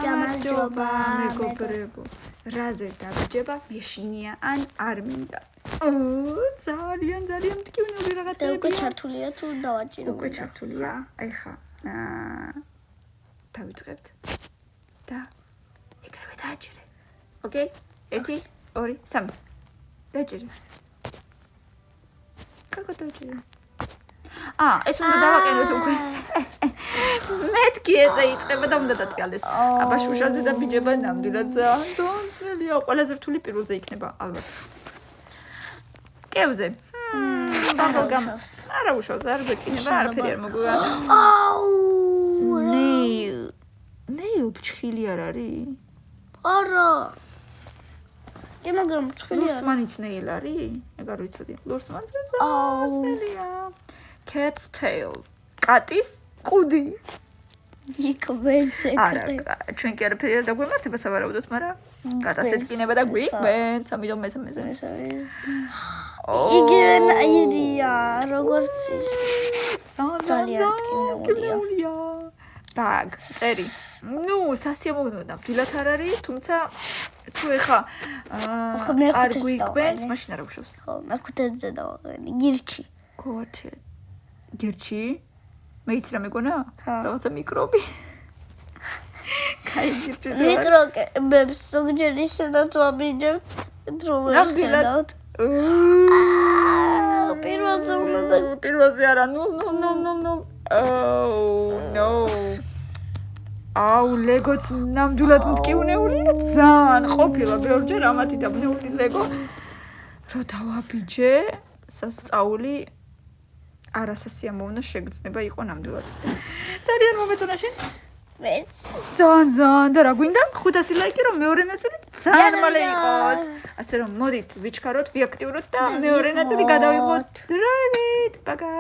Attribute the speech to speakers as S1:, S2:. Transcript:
S1: გამარჯობა მეგობრებო რაზე დაგჯება მეშინია ან არ მინდა ძალიან მტკივნეული რაღაცები
S2: უკვე ჩართულია თუ დავაჭირო
S1: უკვე ჩართულია აი ხა დავიწყებთ და ეკრევე დააჭირე ოკეი 1 2 3 დაჭირე კარგად დაჭირე ეს უნდა დავაყენოთ უკვე მეთქი ესე იწყება და უნდა დატყიალდეს აბა შუშაზე და ბიჯება ნამდვილად ძალიან ძნელია ყველაზე რთული პირველზე იქნება ალბათ კევზე არა უშავს არ გვეკინება არაფერი არ მოგვა ნეილ ფჩხილი არ არის
S2: არა კი მაგრამ ფჩხილი არა
S1: ლურსმანიც ნეილ არის ეგ არ ვიცოდი ლურსმანიც ძნელია cat's tail კატის კუდი
S2: იკვენს
S1: არა ჩვენ კი არაფერი არ დაგვემართება სავარაუდოდ მაგრამ კატას ეწკინება და გვიკვენს ამიტომ მესამეზე
S2: იგივე აირია როგორც ის ძალიან მტკივნეულია
S1: ბაგ წერი ნუ სასიამოვნოა ნამდვილად არ არის თუმცა თუ ეხა არ გვიკვენს მაშინ არ უშავს
S2: ხო მეხუთეზე დავაყენე გირჩი
S1: გოთე გირჩი მეც რა მეგონა რაღაცა მიკრობი კაი გირჩი
S2: მიკრობებს ზოგჯერ ისედაც ვაბიჯებ რომ ვხედავთ
S1: პირველზე არა ნუ აუ ლეგოც ნამდვილად მტკივნეულია ძალიან ყოფილა ბევრჯერ ამათი დაბნეული ლეგო რო დავაბიჯე სასწაული არასასიამოვნო შეგრძნება იყო ნამდვილად ძალიან მომეწონა შენ
S2: მეც
S1: ძალიან და რა გვინდა 500 ლაიკი რომ მეორე ნაწილი ძალიან მალე იყოს ასე რომ მოდით ვიჩქაროთ ვიაქტიუროთ და მეორე ნაწილი გადავიღოთ დროებით პაკა